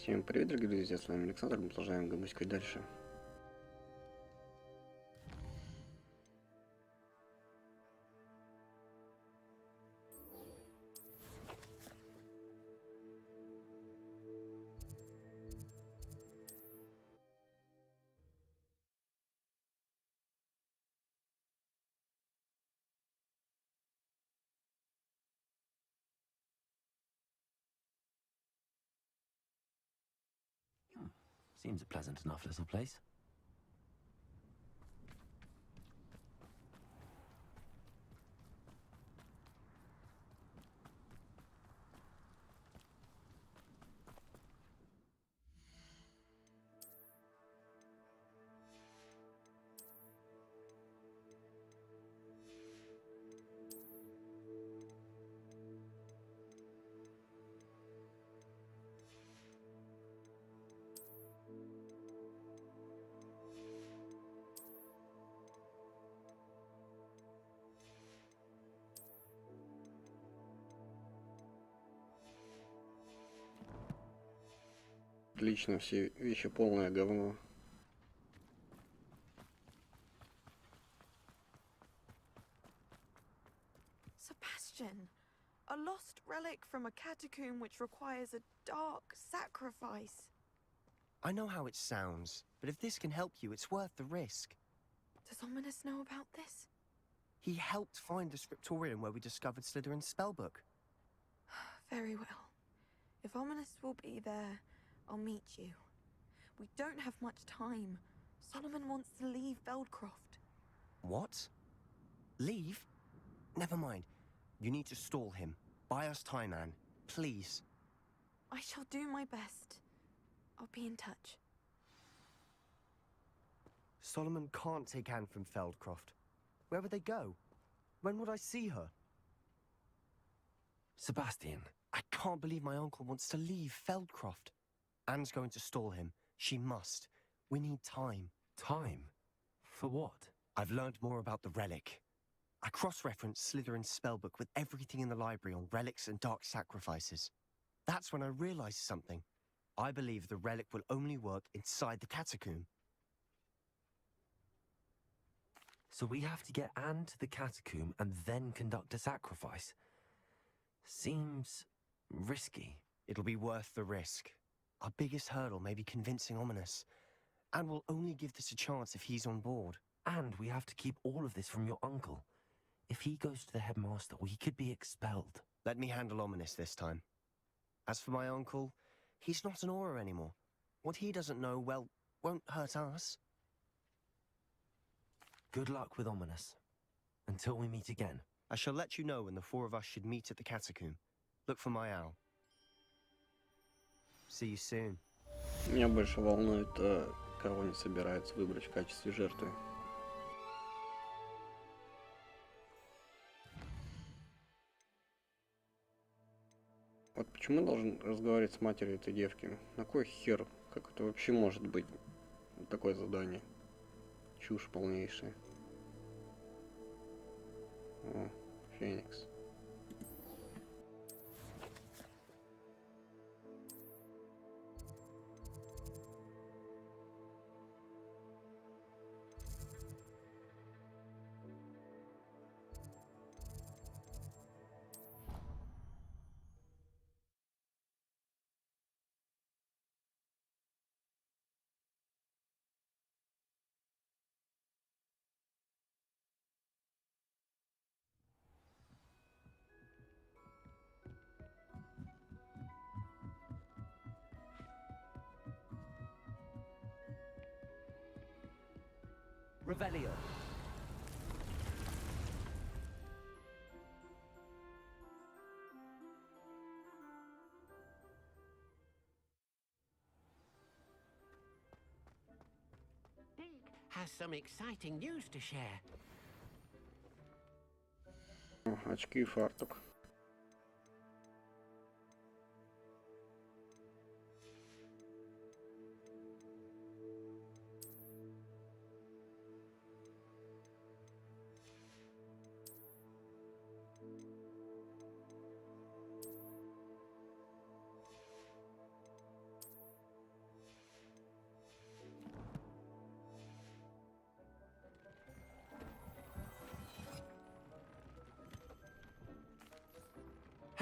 Всем привет, дорогие друзья, с вами Александр, мы продолжаем гамуськать дальше. Seems a pleasant enough little place. Отлично, все вещи полное говно. Sebastian, a lost relic from a catacomb which requires a dark sacrifice. I know how it sounds, but if this can help you, it's worth the risk. Does Ominous know about this? He helped find the scriptorium where we discovered Slytherin's spellbook. Very well. If Ominous will be there, I'll meet you. We don't have much time. Solomon wants to leave Feldcroft. What? Leave? Never mind. You need to stall him. Buy us time, Anne. Please. I shall do my best. I'll be in touch. Solomon can't take Anne from Feldcroft. Where would they go? When would I see her? Sebastian. I can't believe my uncle wants to leave Feldcroft. Anne's going to stall him. She must. We need time. Time? For what? I've learned more about the relic. I cross-referenced Slytherin's spellbook with everything in the library on relics and dark sacrifices. That's when I realized something. I believe the relic will only work inside the catacomb. So we have to get Anne to the catacomb and then conduct a sacrifice? Seems risky. It'll be worth the risk. Our biggest hurdle may be convincing Ominous. And we'll only give this a chance if he's on board. And we have to keep all of this from your uncle. If he goes to the headmaster, we could be expelled. Let me handle Ominous this time. As for my uncle, he's not an Auror anymore. What he doesn't know, well, won't hurt us. Good luck with Ominous. Until we meet again. I shall let you know when the four of us should meet at the catacomb. Look for my owl. See you soon. Меня больше волнует, кого они собираются выбрать в качестве жертвы. Вот почему я должен разговаривать с матерью этой девки? На кой хер? Как это вообще может быть? Такое задание. Чушь полнейшая. О, Феникс. Revelio. Has some exciting news to share. О, очки и фартук.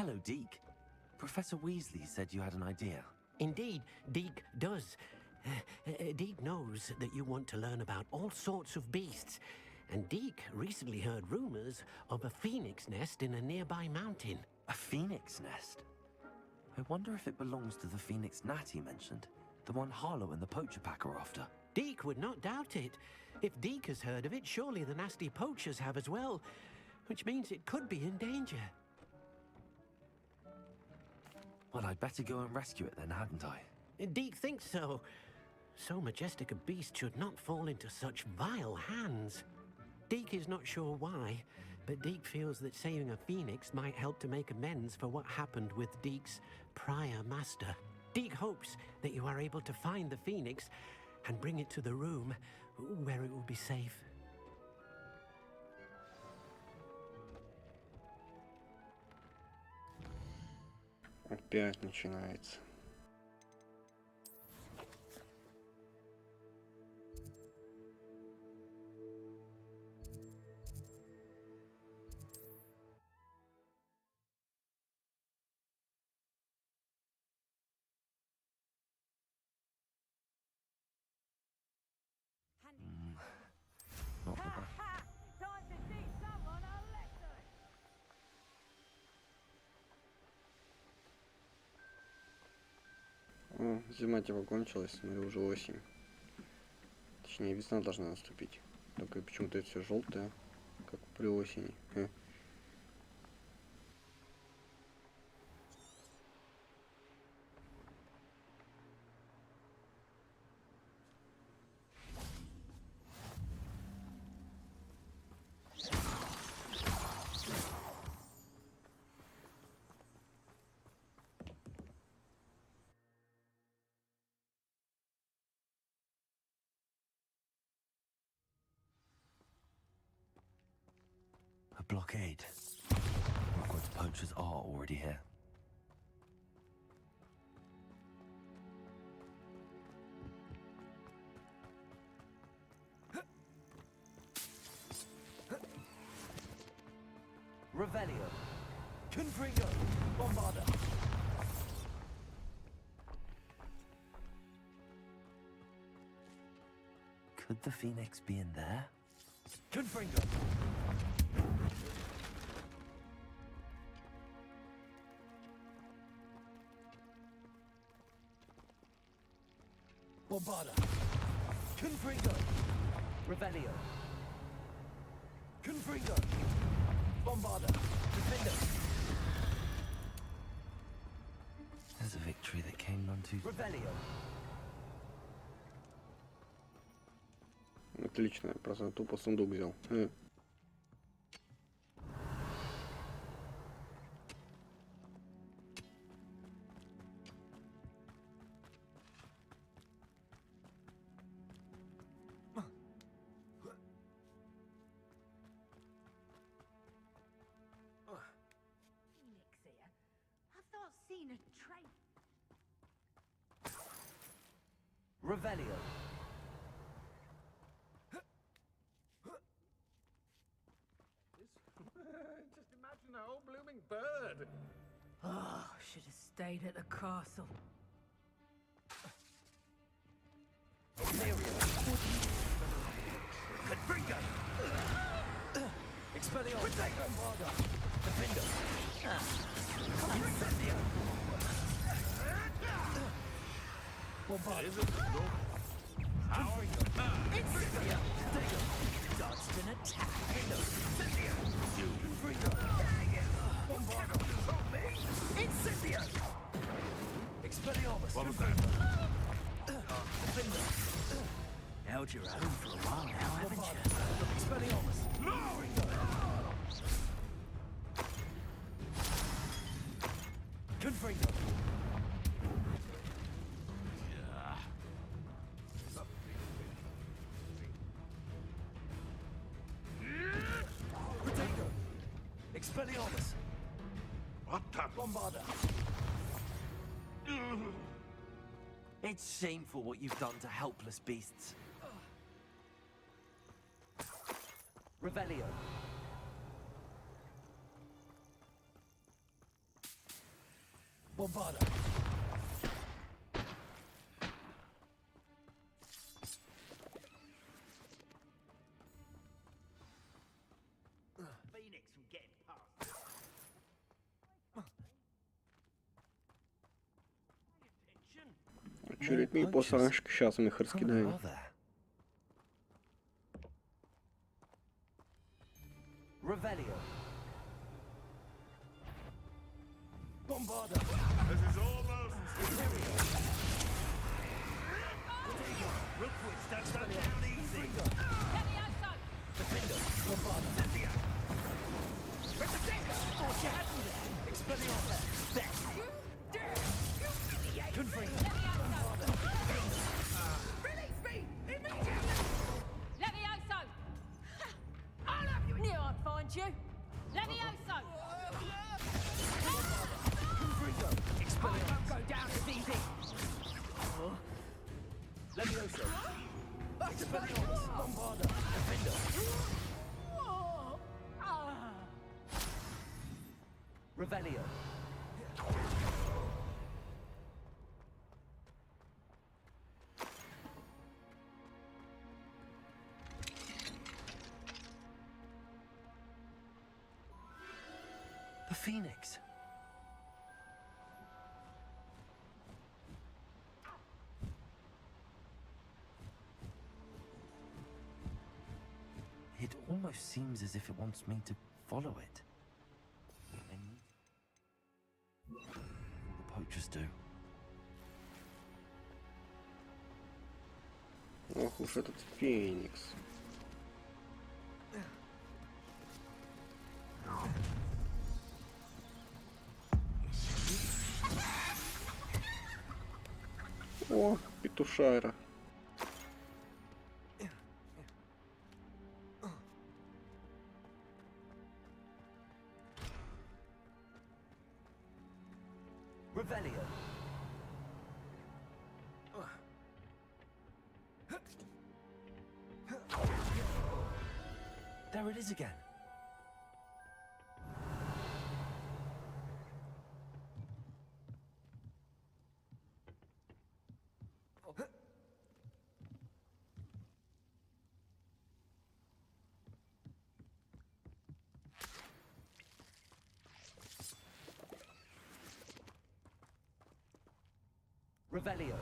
Hello, Deke. Professor Weasley said you had an idea. Indeed, Deke does. Deke knows that you want to learn about all sorts of beasts, and Deke recently heard rumors of a phoenix nest in a nearby mountain. A phoenix nest? I wonder if it belongs to the phoenix gnat he mentioned. The one Harlow and the poacher pack are after. Deke would not doubt it. If Deke has heard of it, surely the nasty poachers have as well, which means it could be in danger. Well, I'd better go and rescue it then, hadn't I? Deke thinks so. So majestic a beast should not fall into such vile hands. Deke is not sure why, but Deke feels that saving a phoenix might help to make amends for what happened with Deke's prior master. Deke hopes that you are able to find the phoenix and bring it to the room where it will be safe. Опять начинается. Not the best. Time to teach someone a lesson. О, зима типа кончилась, но и уже осень. Точнее, весна должна наступить. Только почему-то это все желтое, как при осени. A blockade. Hogwarts poachers are already here. Revelio. Confringo. Bombarda. Could the phoenix be in there? Confringo. Bombarda. Confringo. Revelio. Confringo. Bombarda. Defender. There's a victory that came none too soon. Revelio. Отлично, я просто тупо сундук взял. Phoenix here. I've not seen a train. Revelio. Just imagine a whole blooming bird. Oh, should have stayed at the castle. Confringo. Expelliarmus. Bombarda. Defender. Incendio. Bombarda. Confringo. Incendio. Dodged an attack. Incendio. Confringo. Bombarda. Incendio. Expelliarmus. What was that? Defender. Held your own for a while now, haven't you? Expelliarmus. Confringo. Protego. Expelliarmus. What the? Bombarda. It's shameful what you've done to helpless beasts. Revelio. Bombarda. Phoenix from getting past. Очередные посаночки. Сейчас мы их How many раскидаем. are there? Revelio. Bombarda. This is almost Real quick, that's not down easy. Defender. Bombarda. Cynthia. Oh, she had me there. Expelliarmus. Back. Confringo. Release me! Immediately! Levioso! I'll have you! Knew I'd find you! Levioso! Confringo. I Expelliarmus. won't go down as easy! Levioso. Expelliarmus. Bombarda. Defender. Revelio. The Phoenix. It almost seems as if it wants me to follow it. All the poachers do. Ох уж этот Феникс. О, петушара. Revelio. There it is again. Revelio.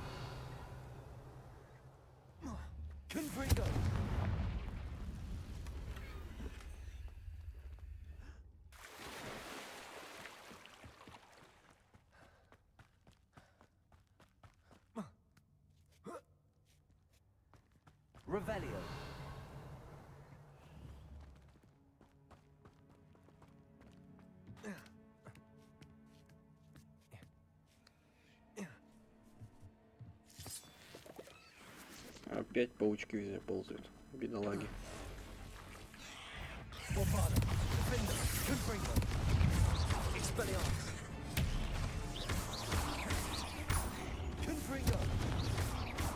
Confringo. Revelio. Опять паучки везде ползают. Бедолаги. Bombarda. Defender. Confringo. Expelliarmus. Confringo.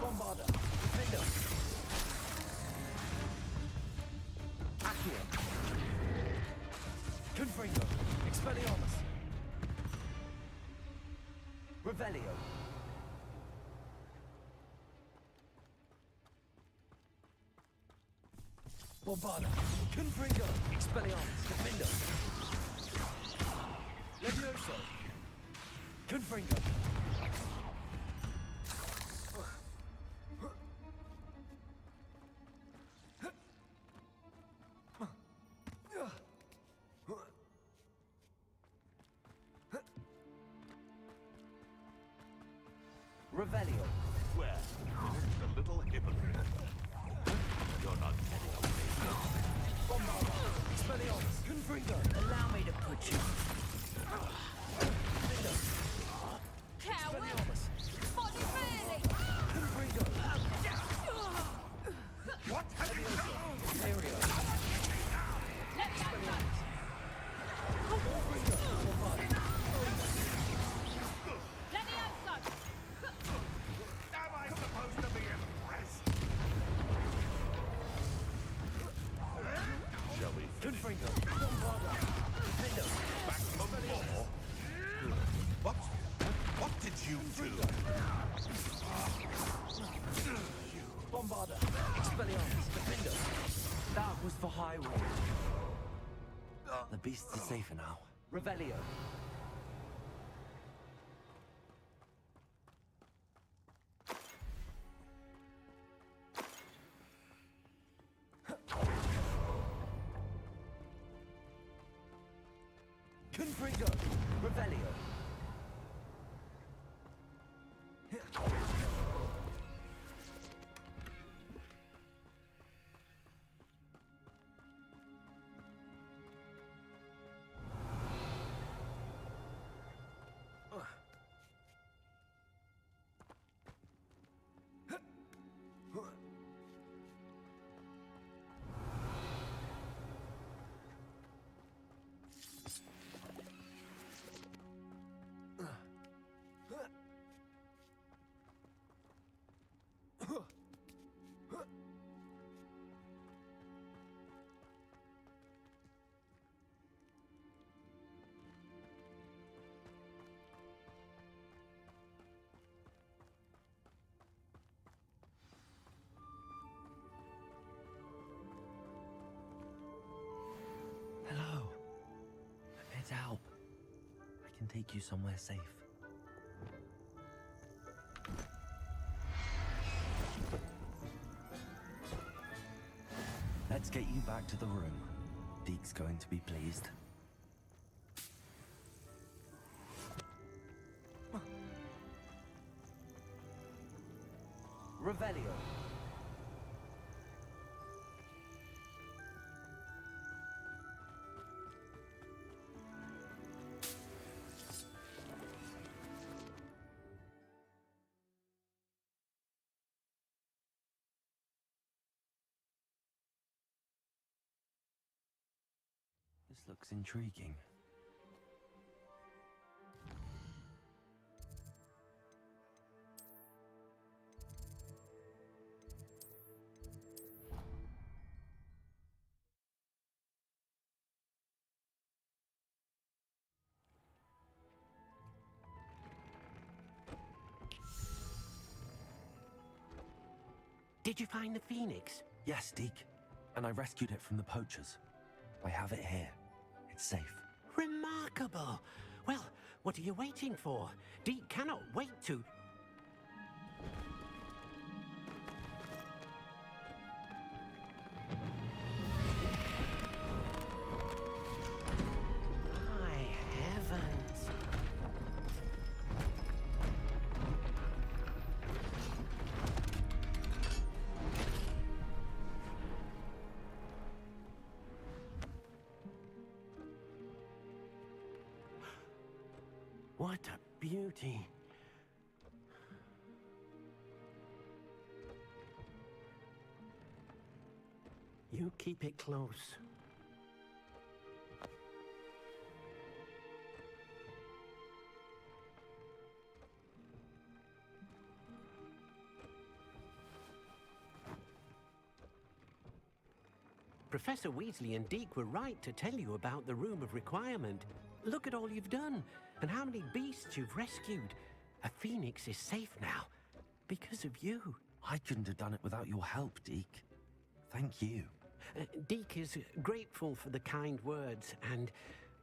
Bombarda. Defender. Accio. Confringo. Expelliarmus. Revelio. Bombarda. Confringo. Expelliarmus. Defender. Levioso. Confringo. Revelio. where the little hypocrite. You're not getting away. Bombarda. Expelliarmus. Confringo. Allow me to put you. Defender. Coward! Expelliarmus. Body really! Confringo. What have you done? Aerial. Let me out! Confringo. Bombarda. Let me out, son! Am I supposed to be impressed? Shall we Confringo. Bombarda. Defender. back from more? What? Bombarder. Expelliarmus. Defender. That was for highway. The beast is safer now. Revelio. Confringo. Revelio. Hello. It's out. I can take you somewhere safe. Let's get you back to the room. Deke's going to be pleased. Revelio. This looks intriguing. Did you find the Phoenix? Yes, Deke. And I rescued it from the poachers. I have it here. It's safe. Remarkable. Well, what are you waiting for? Deke cannot wait to... My heavens. What a beauty. You keep it close. Professor Weasley and Deke were right to tell you about the Room of Requirement. Look at all you've done, and how many beasts you've rescued. A phoenix is safe now, because of you. I couldn't have done it without your help, Deke. Thank you. Deke is grateful for the kind words, and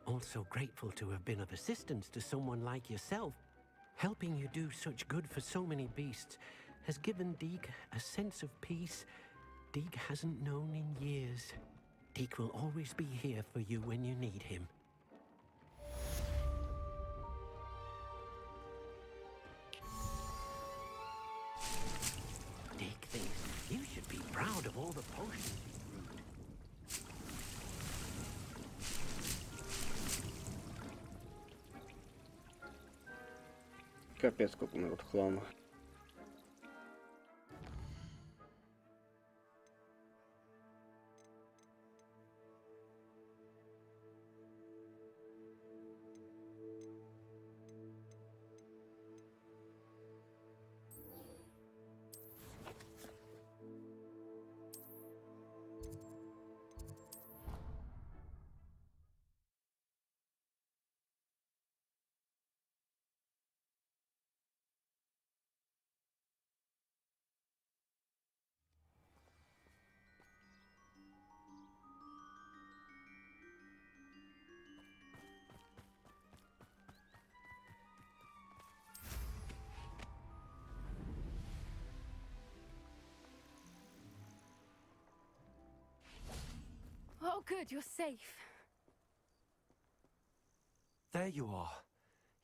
also grateful to have been of assistance to someone like yourself. Helping you do such good for so many beasts has given Deke a sense of peace Deke hasn't known in years. Deke will always be here for you when you need him. Deke thinks you should be proud of all the potions you brewed. Капец, сколько народ хлама. good, you're safe. There you are.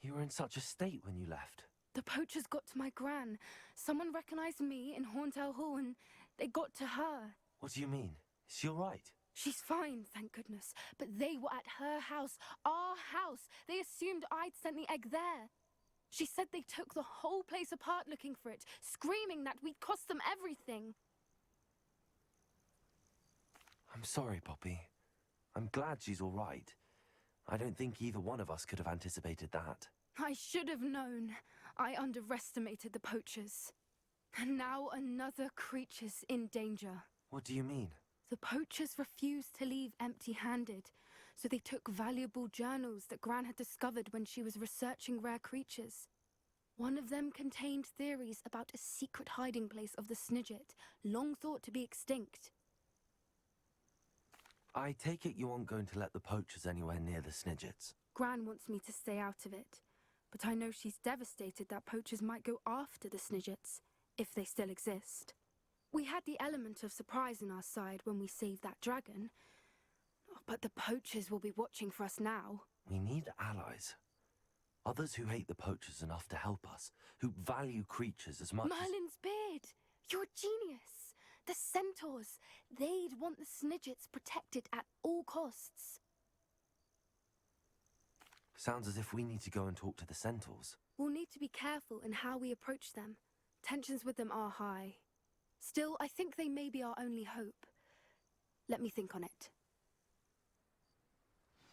You were in such a state when you left. The poachers got to my gran. Someone recognized me in Horntail Hall and they got to her. What do you mean? Is she all right? She's fine, thank goodness. But they were at her house, our house. They assumed I'd sent the egg there. She said they took the whole place apart looking for it, screaming that we'd cost them everything. I'm sorry, Poppy. I'm glad she's all right. I don't think either one of us could have anticipated that. I should have known. I underestimated the poachers. And now another creature's in danger. What do you mean? The poachers refused to leave empty-handed, so they took valuable journals that Gran had discovered when she was researching rare creatures. One of them contained theories about a secret hiding place of the Snidget, long thought to be extinct. I take it you aren't going to let the poachers anywhere near the Snidgets. Gran wants me to stay out of it, but I know she's devastated that poachers might go after the Snidgets, if they still exist. We had the element of surprise on our side when we saved that dragon, but the poachers will be watching for us now. We need allies. Others who hate the poachers enough to help us, who value creatures as much Merlin's beard! You're a genius! The centaurs! They'd want the Snidgets protected at all costs. Sounds as if we need to go and talk to the centaurs. We'll need to be careful in how we approach them. Tensions with them are high. Still, I think they may be our only hope. Let me think on it.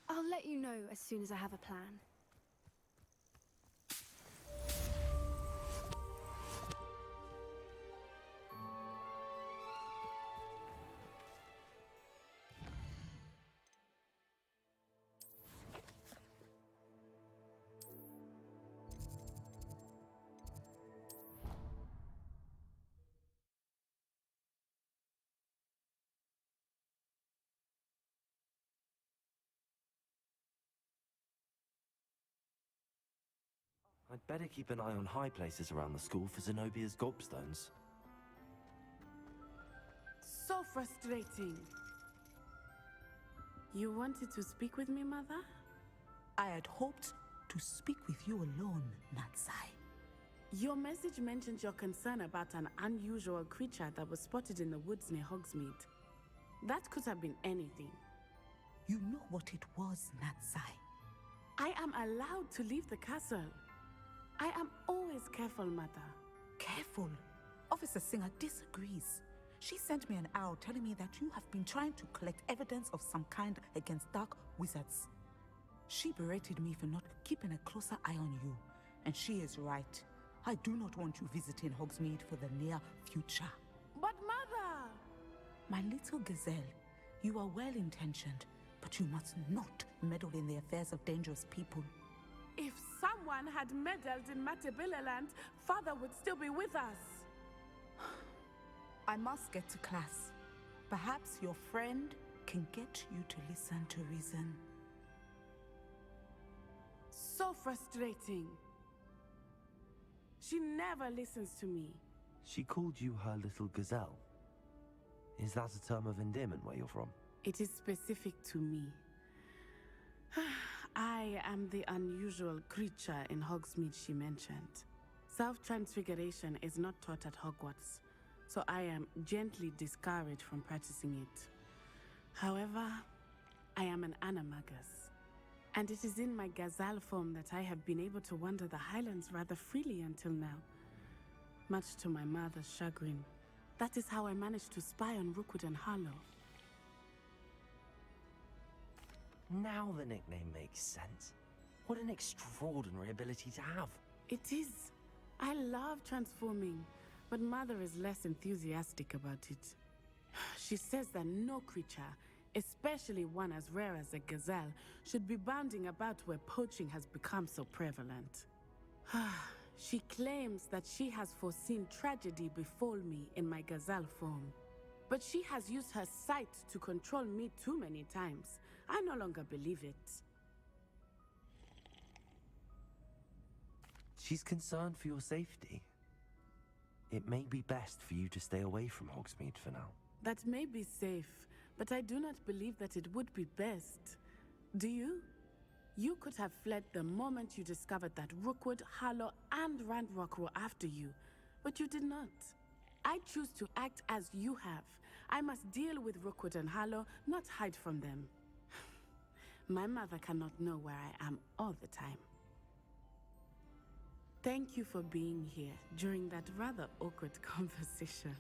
I'll let you know as soon as I have a plan. I'd better keep an eye on high places around the school for Zenobia's gobstones. So frustrating. You wanted to speak with me, Mother? I had hoped to speak with you alone, Natsai. Your message mentioned your concern about an unusual creature that was spotted in the woods near Hogsmeade. That could have been anything. You know what it was, Natsai. I am allowed to leave the castle. I am always careful, Mother. Careful? Officer Singer disagrees. She sent me an owl telling me that you have been trying to collect evidence of some kind against dark wizards. She berated me for not keeping a closer eye on you, and she is right. I do not want you visiting Hogsmeade for the near future. But Mother! My little gazelle, you are well-intentioned, but you must not meddle in the affairs of dangerous people. If someone had meddled in Matabeleland, Father would still be with us. I must get to class. Perhaps your friend can get you to listen to reason. So frustrating. She never listens to me. She called you her little gazelle. Is that a term of endearment where you're from? It is specific to me. I am the unusual creature in Hogsmeade she mentioned. Self-transfiguration is not taught at Hogwarts, so I am gently discouraged from practicing it. However, I am an animagus, and it is in my gazelle form that I have been able to wander the Highlands rather freely until now. Much to my mother's chagrin. That is how I managed to spy on Rookwood and Harlow. Now the nickname makes sense. What an extraordinary ability to have. It is. I love transforming, but Mother is less enthusiastic about it. She says that no creature, especially one as rare as a gazelle, should be bounding about where poaching has become so prevalent. She claims that she has foreseen tragedy befall me in my gazelle form. But she has used her sight to control me too many times. I no longer believe it. She's concerned for your safety. It may be best for you to stay away from Hogsmeade for now. That may be safe, but I do not believe that it would be best. Do you? You could have fled the moment you discovered that Rookwood, Harlow, and Randrock were after you, but you did not. I choose to act as you have. I must deal with Rookwood and Harlow, not hide from them. My mother cannot know where I am all the time. Thank you for being here during that rather awkward conversation.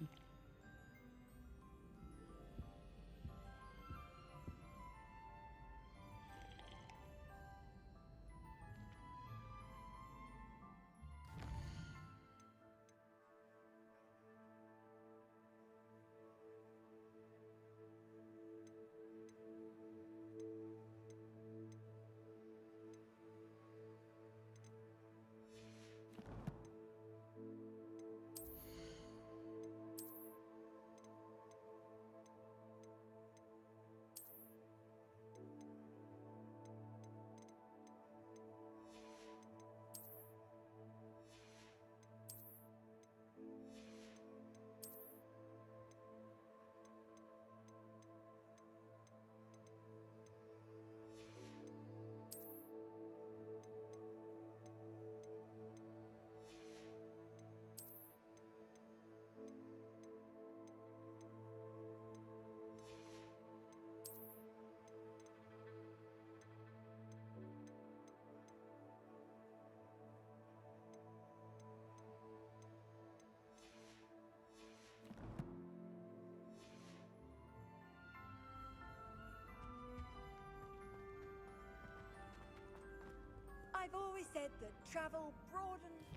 I've always said that travel broadens.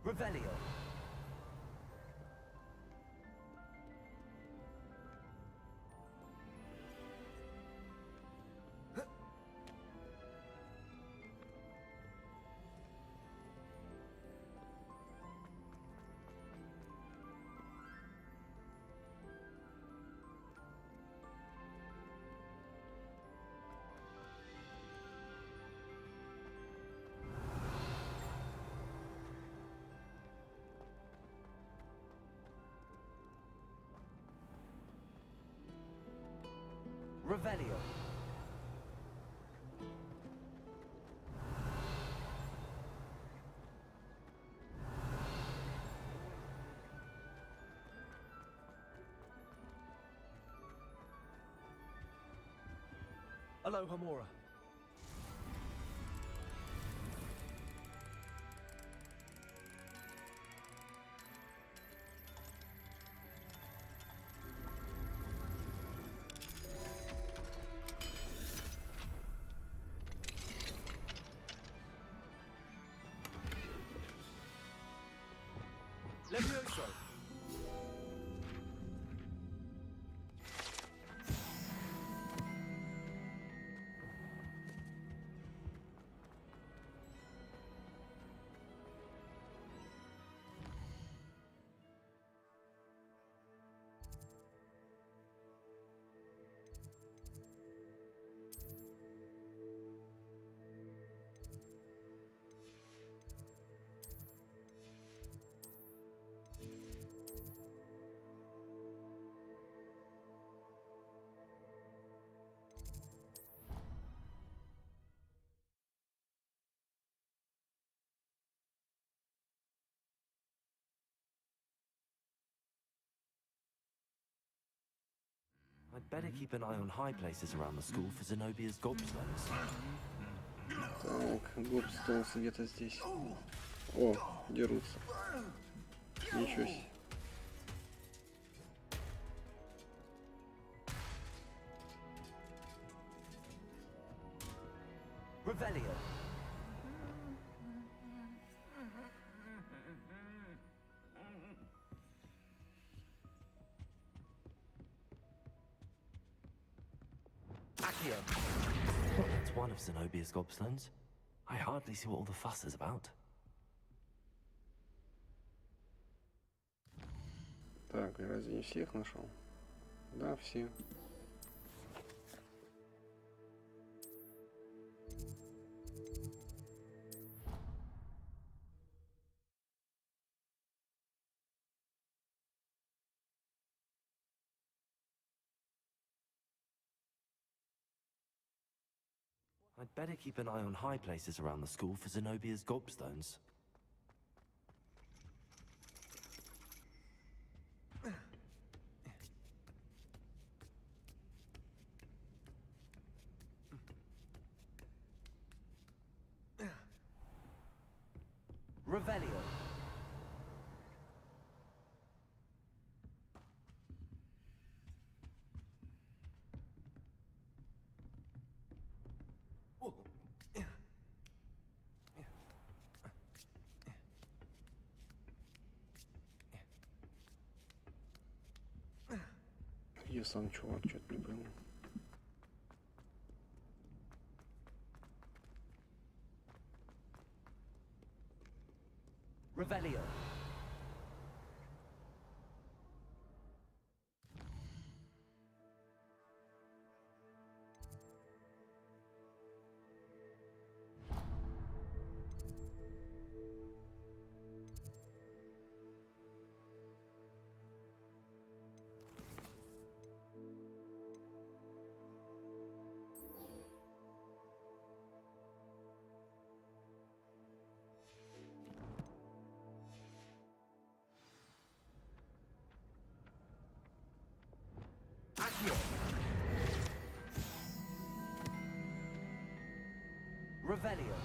Revelio. Revelio. Aloha Mora. Levioso. I'd better keep an eye on high places around the school for Zenobia's gobstones. Так, гобстоунс где-то здесь. О, дерутся. Ничего себе. Revelio. Accio. That's one of Zenobia's gobstones. I hardly see what all the fuss is about. Так, я разве не всех нашел? Да, все. I'd better keep an eye on high places around the school for Zenobia's gobstones. Revelio. Я сам чувак, что-то не понял. Revelio. Accio. Revelio.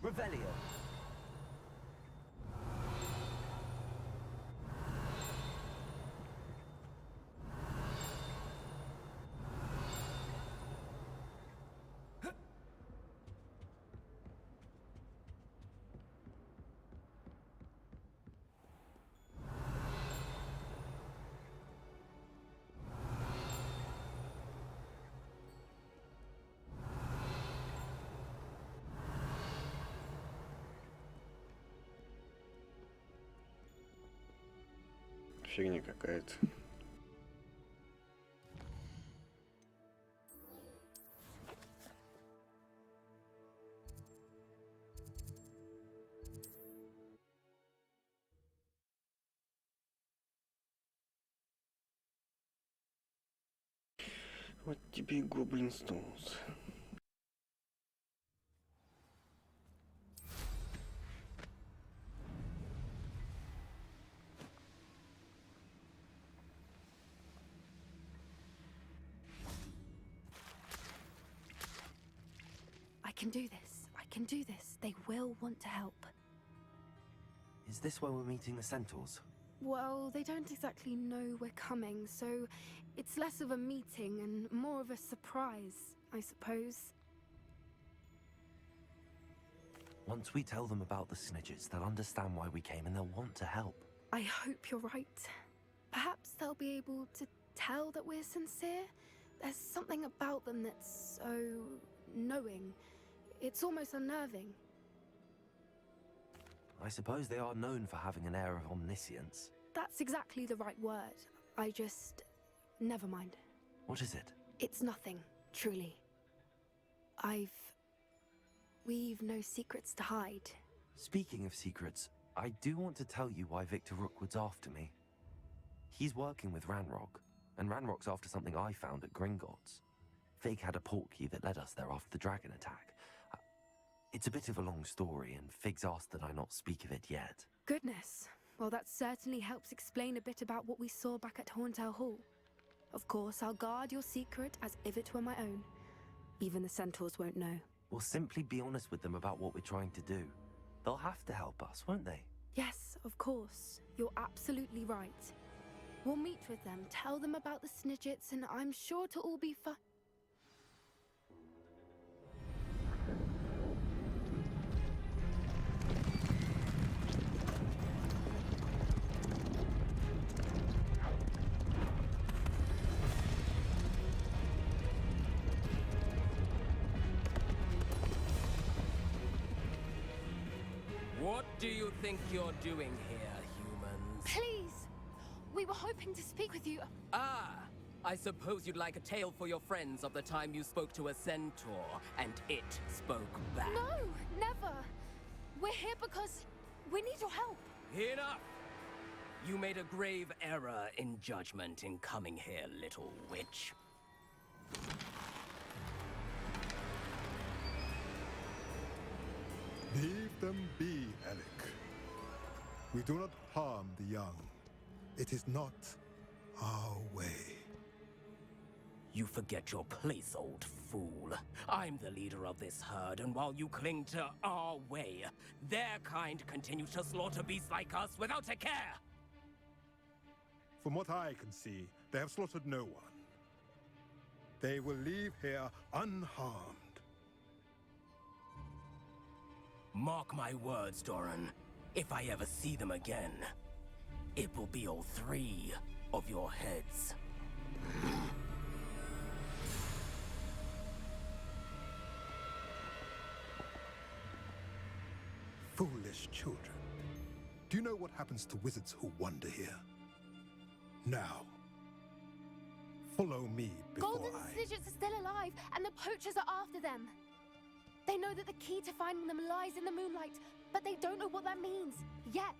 Revelio. Фигня какая-то. Вот тебе и Гоблин Стоунс. I can do this. I can do this. They will want to help. Is this where we're meeting the centaurs? Well, they don't exactly know we're coming, so it's less of a meeting and more of a surprise, I suppose. Once we tell them about the snidgets, they'll understand why we came and they'll want to help. I hope you're right. Perhaps they'll be able to tell that we're sincere. There's something about them that's so knowing. It's almost unnerving. I suppose they are known for having an air of omniscience. That's exactly the right word. I just... never mind. What is it? It's nothing, truly. We've no secrets to hide. Speaking of secrets, I do want to tell you why Victor Rookwood's after me. He's working with Ranrock, and Ranrock's after something I found at Gringotts. Fig had a portkey that led us there after the dragon attack. It's a bit of a long story, and Fig's asked that I not speak of it yet. Goodness. Well, that certainly helps explain a bit about what we saw back at Horntail Hall. Of course, I'll guard your secret as if it were my own. Even the centaurs won't know. We'll simply be honest with them about what we're trying to do. They'll have to help us, won't they? Yes, of course. You're absolutely right. We'll meet with them, tell them about the Snidgets, and I'm sure to all be fine. What do you think you're doing here, humans? Please! We were hoping to speak with you. Ah! I suppose you'd like a tale for your friends of the time you spoke to a centaur, and it spoke back. No, never. We're here because we need your help. Enough! You made a grave error in judgment in coming here, little witch. Leave them be, Alec. We do not harm the young. It is not our way. You forget your place, old fool. I'm the leader of this herd, and while you cling to our way, their kind continue to slaughter beasts like us without a care! From what I can see, they have slaughtered no one. They will leave here unharmed. Mark my words, Doran. If I ever see them again, it will be all 3 of your heads. Foolish children. Do you know what happens to wizards who wander here? Now, follow me before Golden Snidgets are still alive, and the poachers are after them. They know that the key to finding them lies in the moonlight, but they don't know what that means, yet.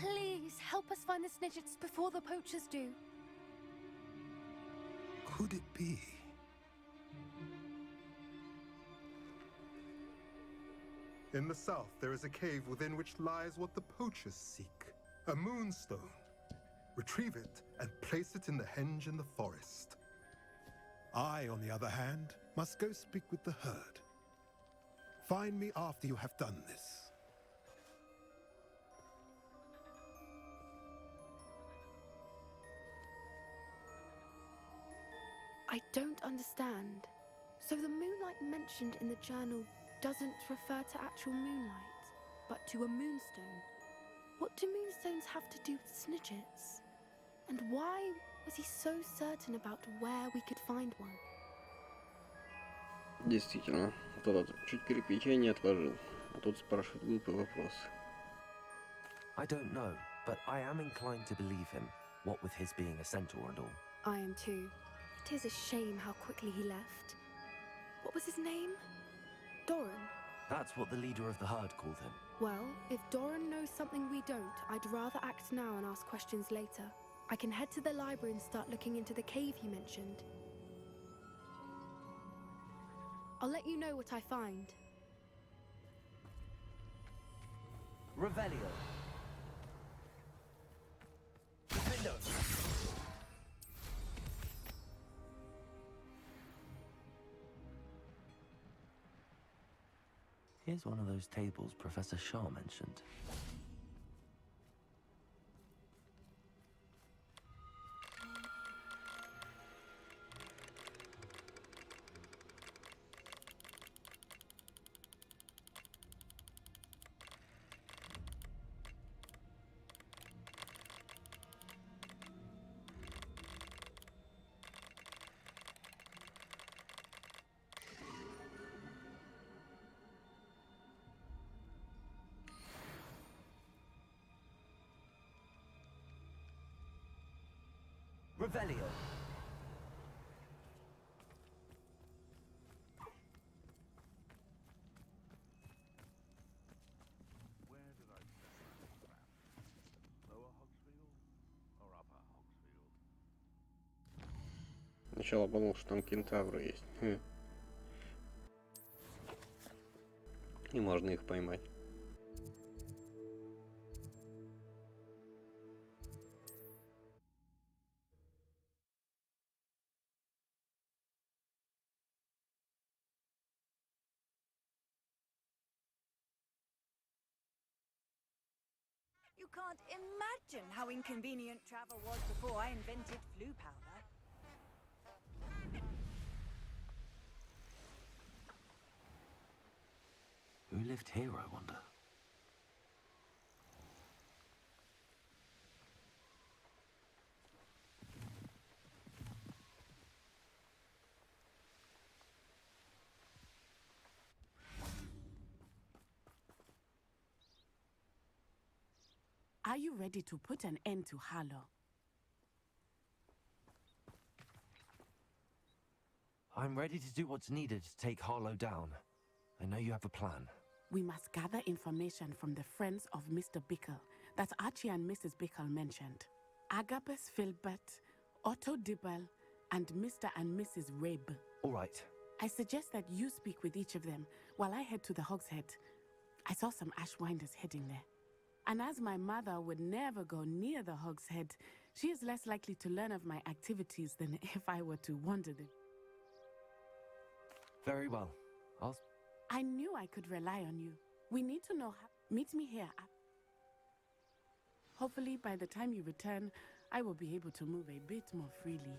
Please, help us find the Snidgets before the poachers do. Could it be? In the south, there is a cave within which lies what the poachers seek. A moonstone. Retrieve it and place it in the henge in the forest. I, on the other hand, must go speak with the herd. Find me after you have done this. I don't understand. So the moonlight mentioned in the journal doesn't refer to actual moonlight, but to a moonstone. What do moonstones have to do with Snidgets? And why was he so certain about where we could find one? Действительно, вот этот чуть кирпичей не отложил, а тут спрашивает глупые вопросы. I don't know, but I am inclined to believe him, what with his being a centaur and all. I am too. It is a shame how quickly he left. What was his name? Doran? That's what the leader of the herd called him. Well, if Doran knows something we don't, I'd rather act now and ask questions later. I can head to the library and start looking into the cave he mentioned. I'll let you know what I find. Revelio. Here's one of those tables Professor Shaw mentioned. Revelio. Where did I set that trap? Lower Hogsfield or Upper Hogsfield? Сначала подумал, что там кентавры есть. И можно их поймать. You can't imagine how inconvenient travel was before I invented flu powder. Who lived here, I wonder? Are you ready to put an end to Harlow? I'm ready to do what's needed to take Harlow down. I know you have a plan. We must gather information from the friends of Mr. Bickle that Archie and Mrs. Bickle mentioned. Agabus Filbert, Otto Dibble, and Mr. and Mrs. Rabe. All right. I suggest that you speak with each of them while I head to the Hogshead. I saw some Ashwinders heading there. And as my mother would never go near the Hogshead, she is less likely to learn of my activities than if I were to wander them. Very well. I knew I could rely on you. We need to know how. Meet me here. Hopefully, by the time you return, I will be able to move a bit more freely.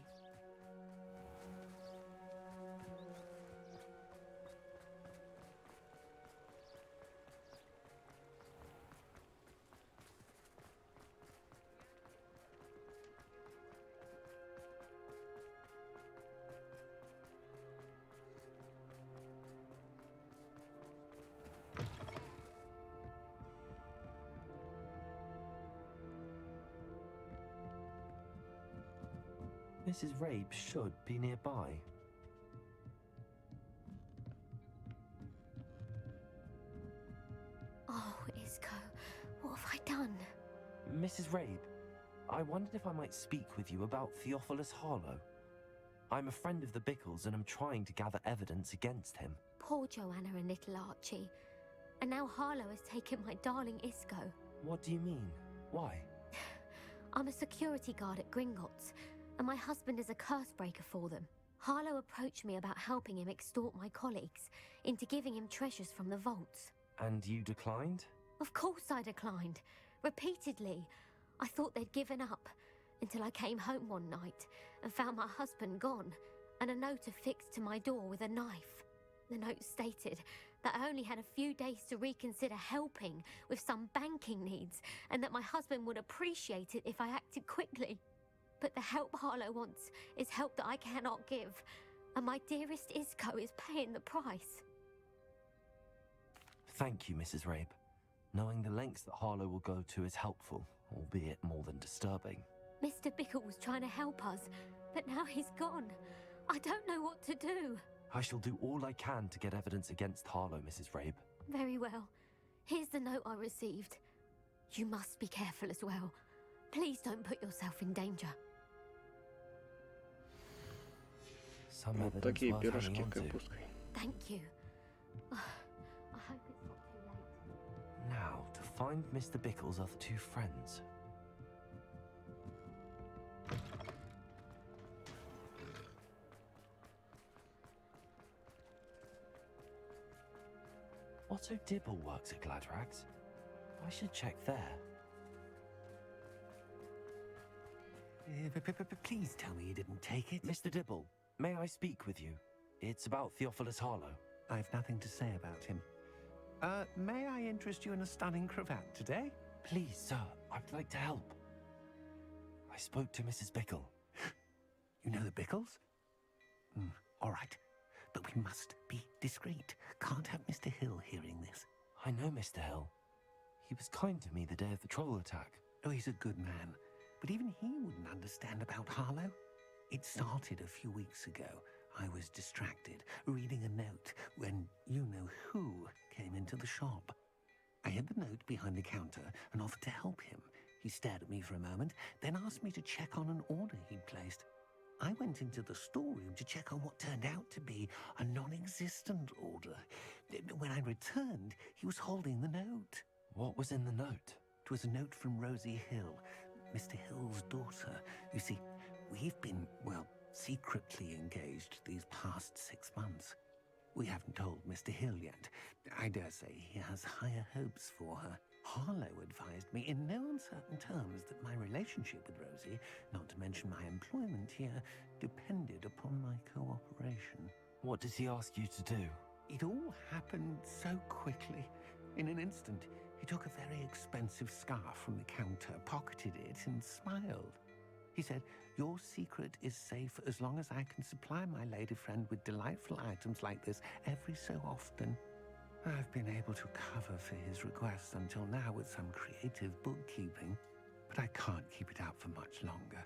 Mrs. Rabe should be nearby. Oh, Isco, what have I done? Mrs. Rabe, I wondered if I might speak with you about Theophilus Harlow. I'm a friend of the Bickles and I'm trying to gather evidence against him. Poor Joanna and little Archie. And now Harlow has taken my darling Isco. What do you mean? Why? I'm a security guard at Gringotts, and my husband is a curse breaker for them. Harlow approached me about helping him extort my colleagues into giving him treasures from the vaults. And you declined? Of course I declined. Repeatedly. I thought they'd given up, until I came home one night and found my husband gone, and a note affixed to my door with a knife. The note stated that I only had a few days to reconsider helping with some banking needs, and that my husband would appreciate it if I acted quickly. But the help Harlow wants is help that I cannot give, and my dearest Isco is paying the price. Thank you, Mrs. Rabe. Knowing the lengths that Harlow will go to is helpful, albeit more than disturbing. Mr. Bickle was trying to help us, but now he's gone. I don't know what to do. I shall do all I can to get evidence against Harlow, Mrs. Rabe. Very well. Here's the note I received. You must be careful as well. Please don't put yourself in danger. Some Вот evidence такие worth пирожки hanging on to. Thank капусткой. you. I hope it's not too late. Now, to find Mr. Bickle's other two friends. Otto Dibble works at Gladrags. I should check there. Please tell me you didn't take it. Mr. Dibble, may I speak with you? It's about Theophilus Harlow. I've nothing to say about him. May I interest you in a stunning cravat today? Please, sir, I'd like to help. I spoke to Mrs. Bickle. You know the Bickles? All right. But we must be discreet. Can't have Mr. Hill hearing this. I know Mr. Hill. He was kind to me the day of the troll attack. Oh, he's a good man. But even he wouldn't understand about Harlow. It started a few weeks ago. I was distracted, reading a note, when you-know-who came into the shop. I hid the note behind the counter and offered to help him. He stared at me for a moment, then asked me to check on an order he'd placed. I went into the storeroom to check on what turned out to be a non-existent order. When I returned, he was holding the note. What was in the note? It was a note from Rosie Hill, Mr. Hill's daughter. You see, we've been, well, secretly engaged these past 6 months. We haven't told Mr. Hill yet. I dare say he has higher hopes for her. Harlow advised me in no uncertain terms that my relationship with Rosie, not to mention my employment here, depended upon my cooperation. What did he ask you to do? It all happened so quickly. In an instant, he took a very expensive scarf from the counter, pocketed it, and smiled. He said, "Your secret is safe as long as I can supply my lady friend with delightful items like this every so often." I've been able to cover for his requests until now with some creative bookkeeping, but I can't keep it out for much longer.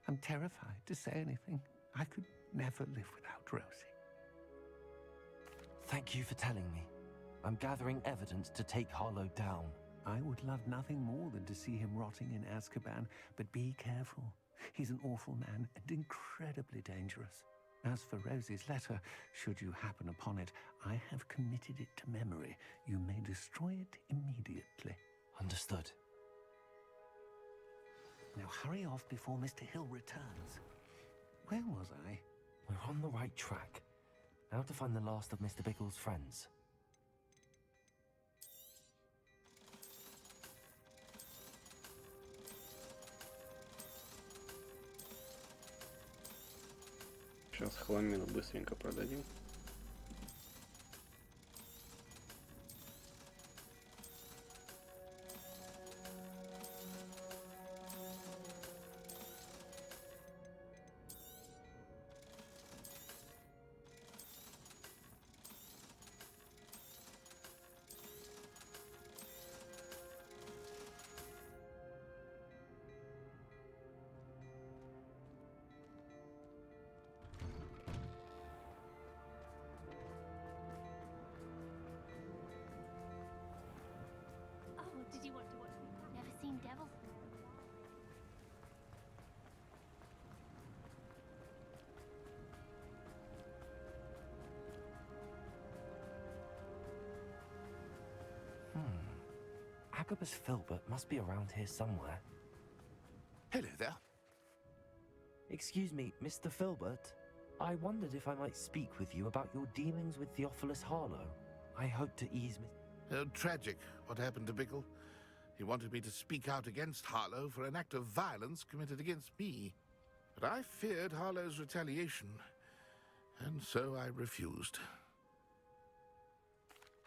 I'm terrified to say anything. I could never live without Rosie. Thank you for telling me. I'm gathering evidence to take Harlow down. I would love nothing more than to see him rotting in Azkaban, but be careful. He's an awful man and incredibly dangerous. As for Rosie's letter, should you happen upon it, I have committed it to memory. You may destroy it immediately. Understood. Now hurry off before Mr. Hill returns. Where was I? We're on the right track. Now to find the last of Mr. Bickle's friends. Сейчас хламину быстренько продадим. Did you want to watch me? Never seen Devil? Agabus Filbert must be around here somewhere. Hello there. Excuse me, Mr. Filbert. I wondered if I might speak with you about your dealings with Theophilus Harlow. I hope to ease Tragic what happened to Bickle. He wanted me to speak out against Harlow for an act of violence committed against me. But I feared Harlow's retaliation, and so I refused.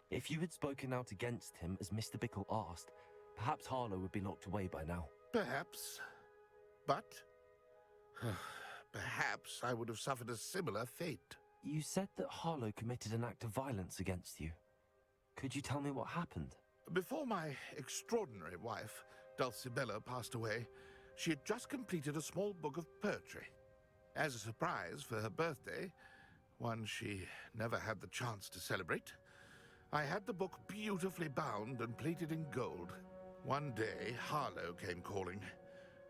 If you had spoken out against him as Mr. Bickle asked, perhaps Harlow would be locked away by now. Perhaps. But perhaps I would have suffered a similar fate. You said that Harlow committed an act of violence against you. Could you tell me what happened? Before my extraordinary wife, Dulcibella, passed away, she had just completed a small book of poetry. As a surprise for her birthday, one she never had the chance to celebrate, I had the book beautifully bound and plated in gold. One day, Harlow came calling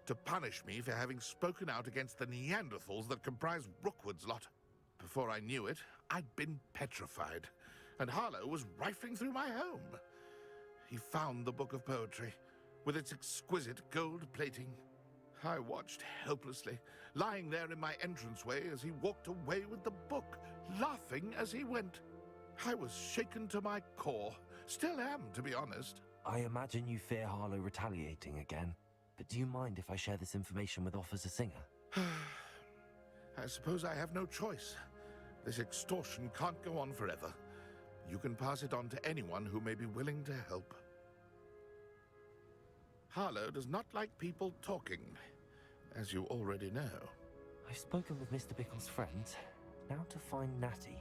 to punish me for having spoken out against the Neanderthals that comprise Rookwood's lot. Before I knew it, I'd been petrified, and Harlow was rifling through my home. He found the book of poetry, with its exquisite gold plating. I watched helplessly, lying there in my entranceway as he walked away with the book, laughing as he went. I was shaken to my core. Still am, to be honest. I imagine you fear Harlow retaliating again. But do you mind if I share this information with Officer Singer? I suppose I have no choice. This extortion can't go on forever. You can pass it on to anyone who may be willing to help. Harlow does not like people talking, as you already know. I've spoken with Mr. Bickle's friends. Now to find Natty.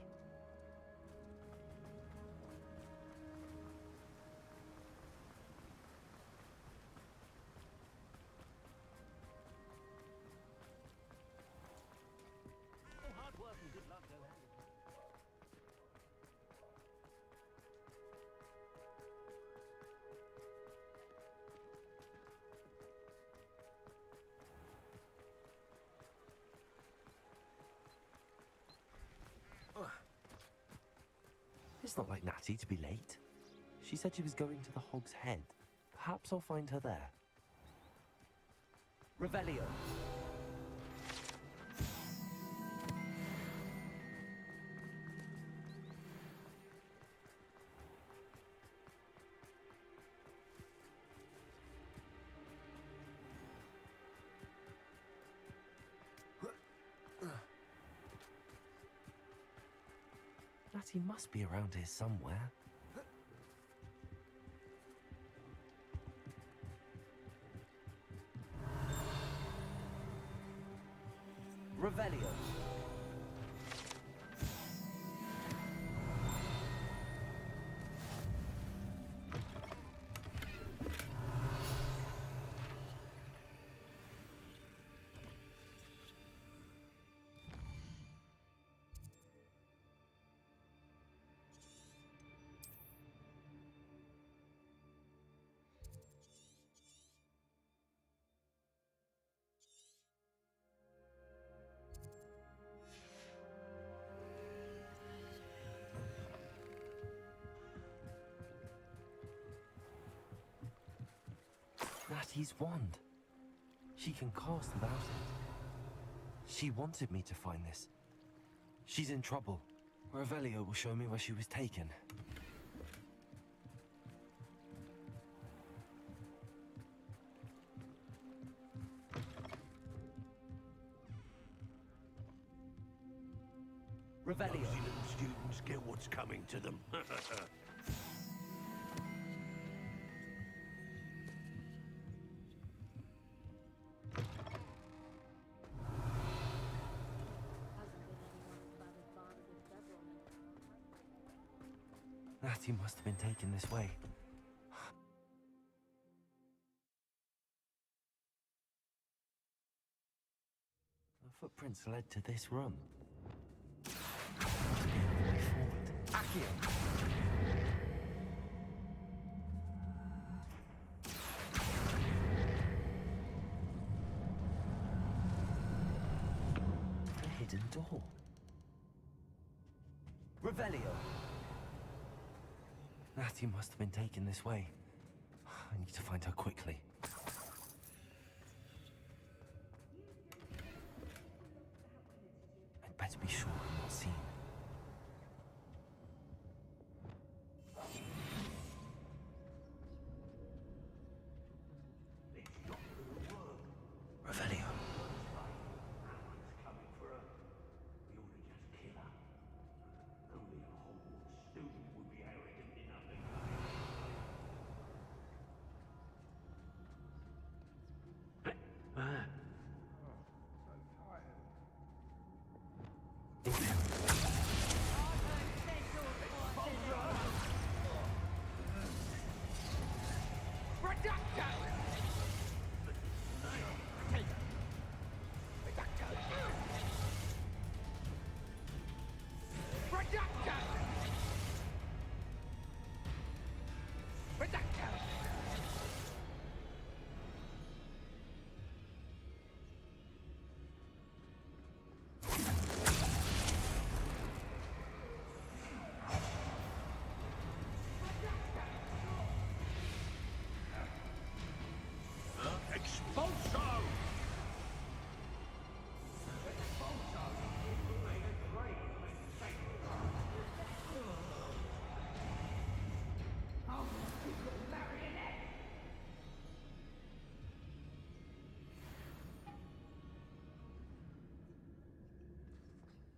Hard work and good luck go hand in hand. It's not like Natty to be late. She said she was going to the Hog's Head. Perhaps I'll find her there. Revelio. Natty must be around here somewhere. Revelio. Natty's wand. She can cast without it. She wanted me to find this. She's in trouble. Revelio will show me where she was taken. Revelio. Nosy little students get what's coming to them. Natty must have been taken this way. The footprints led to this room. Must be the way forward. Accio! A hidden door. Revelio. Natty must have been taken this way. I need to find her quickly. I'd better be sure I'm not seen. Revelio.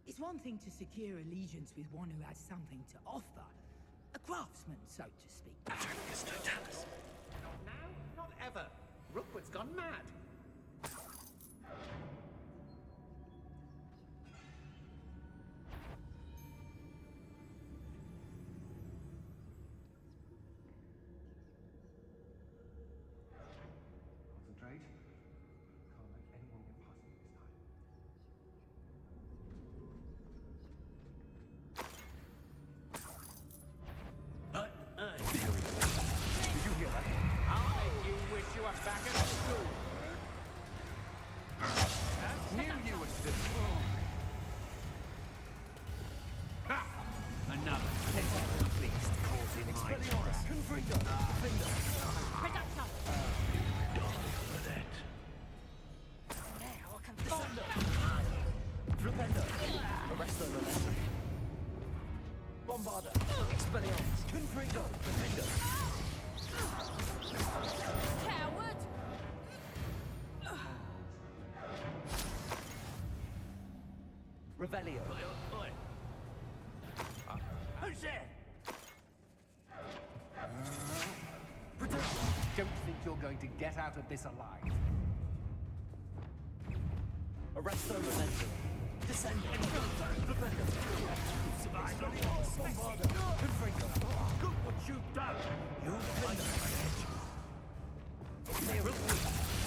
It's one thing to secure allegiance with one who has something to offer. A craftsman, so to speak. Not now, not ever. Rookwood's gone mad. Concentrate. Can't let anyone get past me this time. Did you hear that? I'll make you wish you were back at school. Knew you would still. Ha! Another. Please, causing my trap. Reduction. Now I can Flipendo. Arresto Lorenzo. Bombarda. Expelliarmus. Confringo. Defender. Coward! Revelio. Don't think you're going to get out of this alive. Arresto momentum. Descend. Survive. Look what you've done. You've been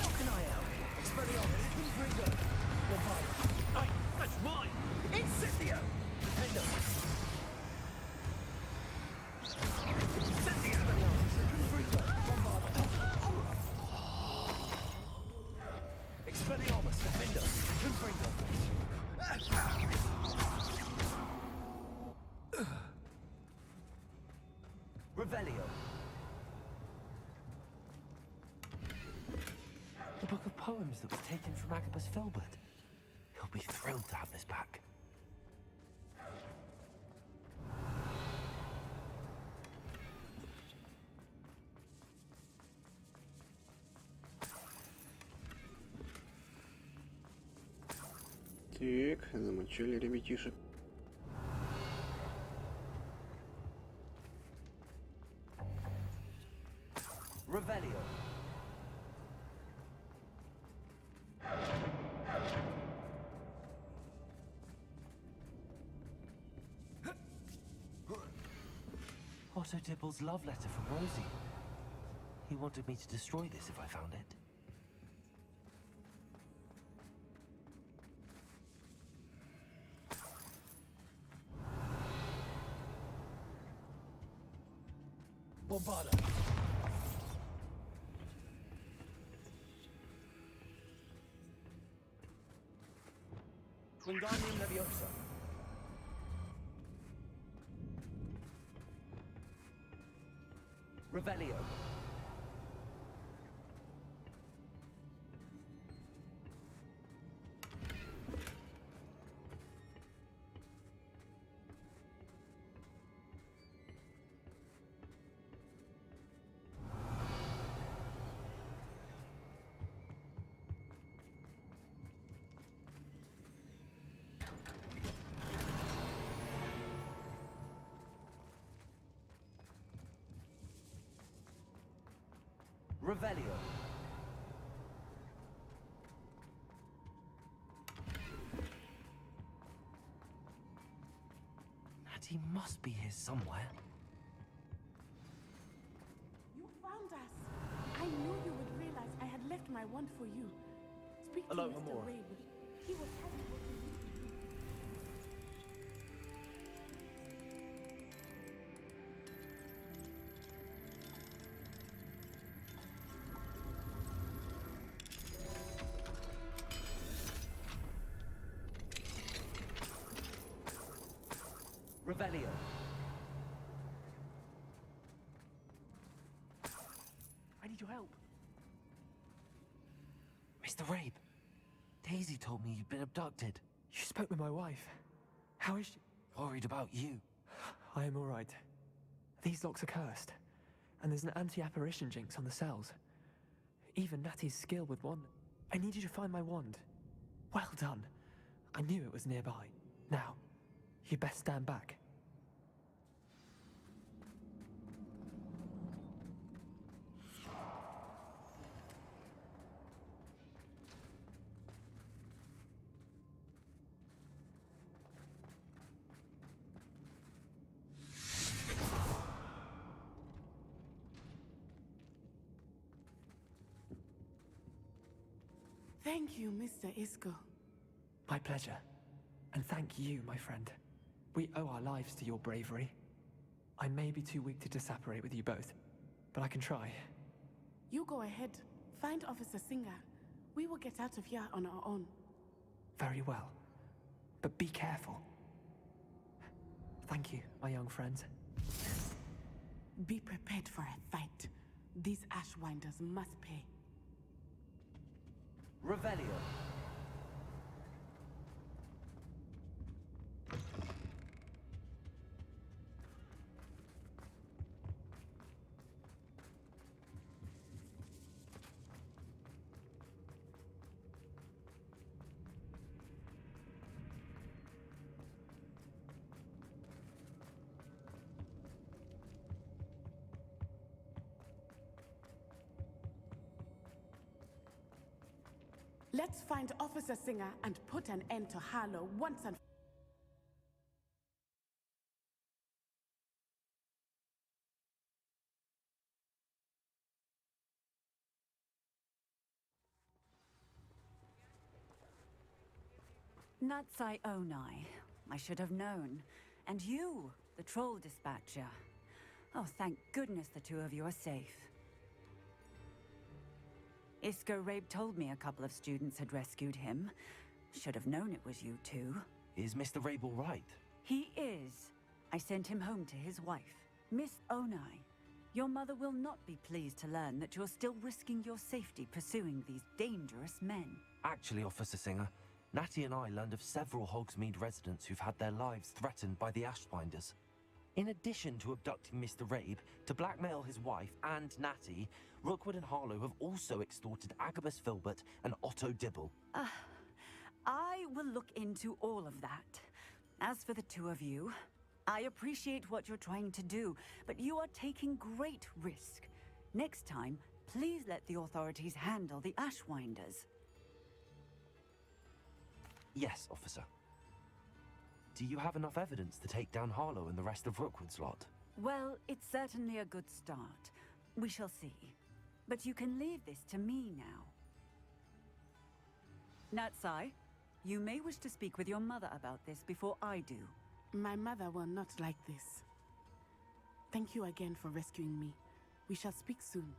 How can I help? Expelliarmus. That's mine. Incendio. Defender. Expelliarmus. Defender. Revelio. The book of poems that was taken from Agabus Filbert. He'll be thrilled to have this back. Так, замочили ребятишек. Revelio. Otto Dibble's love letter from Rosie. He wanted me to destroy this if I found it. Bombarda. Wingardium Leviosa. Revelio. Revelio. Natty must be here somewhere. You found us. I knew you would realize I had left my wand for you. Speak to Hello, Mr. Amora. Rabe. He will tell you what you need to do. Revelio. I need your help. Mr. Rabe, Daisy told me you'd been abducted. You spoke with my wife. How is she? Worried about you. I am all right. These locks are cursed, and there's an anti-apparition jinx on the cells. Even Natty's skill with wand. I need you to find my wand. Well done. I knew it was nearby. Now, you best stand back. Thank you, Mr. Isco. My pleasure. And thank you, my friend. We owe our lives to your bravery. I may be too weak to disapparate with you both, but I can try. You go ahead. Find Officer Singer. We will get out of here on our own. Very well. But be careful. Thank you, my young friends. Be prepared for a fight. These Ashwinders must pay. Revelio. Let's find Officer Singer and put an end to Harlow once and Natsai Onai. I should have known. And you, the troll dispatcher. Oh, thank goodness the two of you are safe. Isco Rabe told me a couple of students had rescued him. Should have known it was you two. Is Mr. Rabe all right? He is. I sent him home to his wife. Miss Onai, your mother will not be pleased to learn that you're still risking your safety pursuing these dangerous men. Actually, Officer Singer, Natty and I learned of several Hogsmeade residents who've had their lives threatened by the Ashbinders. In addition to abducting Mr. Rabe to blackmail his wife and Natty, Rookwood and Harlow have also extorted Agabus Filbert and Otto Dibble. I will look into all of that. As for the two of you, I appreciate what you're trying to do, but you are taking great risk. Next time, please let the authorities handle the Ashwinders. Yes, officer. Do you have enough evidence to take down Harlow and the rest of Rookwood's lot? Well, it's certainly a good start. We shall see. But you can leave this to me now. Natsai, you may wish to speak with your mother about this before I do. My mother will not like this. Thank you again for rescuing me. We shall speak soon.